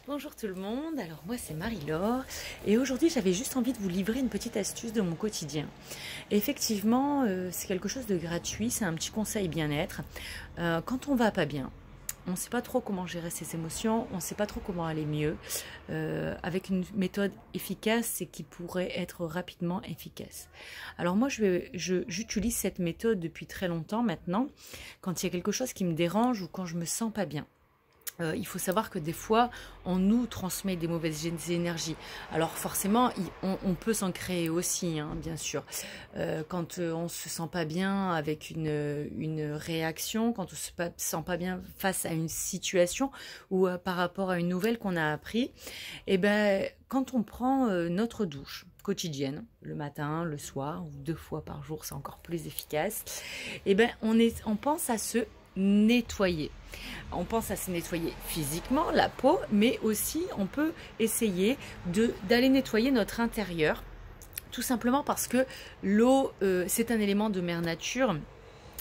Bonjour tout le monde, alors moi c'est Marie-Laure et aujourd'hui j'avais juste envie de vous livrer une petite astuce de mon quotidien. Et effectivement c'est quelque chose de gratuit, c'est un petit conseil bien-être. Quand on va pas bien, on ne sait pas trop comment gérer ses émotions, on ne sait pas trop comment aller mieux, avec une méthode efficace et qui pourrait être rapidement efficace. Alors moi j'utilise cette méthode depuis très longtemps maintenant, quand il y a quelque chose qui me dérange ou quand je me sens pas bien. Il faut savoir que des fois, on nous transmet des mauvaises énergies. Alors forcément, on peut s'en créer aussi, hein, bien sûr. Quand on se sent pas bien avec une réaction, quand on se sent pas bien face à une situation ou par rapport à une nouvelle qu'on a appris, et ben quand on prend notre douche quotidienne, le matin, le soir, ou 2 fois par jour, c'est encore plus efficace, et ben on pense à se nettoyer. On pense à se nettoyer physiquement, la peau, mais aussi on peut essayer d'aller nettoyer notre intérieur, tout simplement parce que l'eau, c'est un élément de mère nature.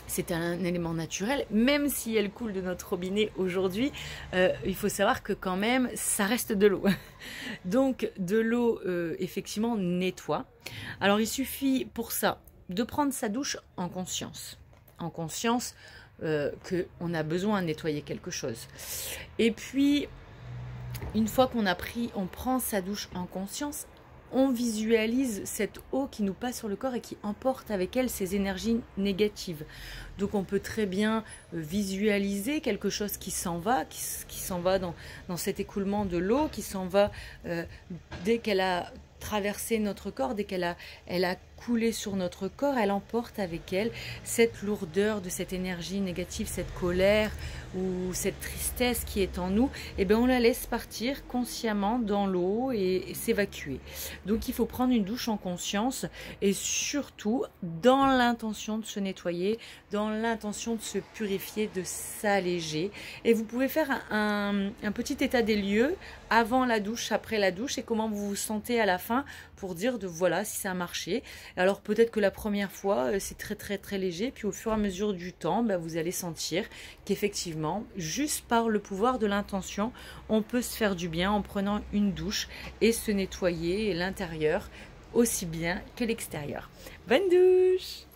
C'est un élément naturel, même si elle coule de notre robinet aujourd'hui, il faut savoir que quand même, ça reste de l'eau. Donc de l'eau, effectivement, nettoie. Alors il suffit pour ça de prendre sa douche en conscience. En conscience qu'on a besoin de nettoyer quelque chose. Et puis, une fois qu'on a pris, on prend sa douche en conscience, on visualise cette eau qui nous passe sur le corps et qui emporte avec elle ces énergies négatives. Donc on peut très bien visualiser quelque chose qui s'en va, qui s'en va dans cet écoulement de l'eau, qui s'en va dès qu'elle a traversé notre corps, dès qu'elle a coulé sur notre corps, elle emporte avec elle cette lourdeur de cette énergie négative, cette colère ou cette tristesse qui est en nous, et bien on la laisse partir consciemment dans l'eau et s'évacuer. Donc il faut prendre une douche en conscience et surtout dans l'intention de se nettoyer, dans l'intention de se purifier, de s'alléger. Et vous pouvez faire un petit état des lieux avant la douche, après la douche et comment vous vous sentez à la fin pour dire de voilà si ça a marché. Alors peut-être que la première fois c'est très léger, puis au fur et à mesure du temps vous allez sentir qu'effectivement juste par le pouvoir de l'intention on peut se faire du bien en prenant une douche et se nettoyer l'intérieur aussi bien que l'extérieur. Bonne douche!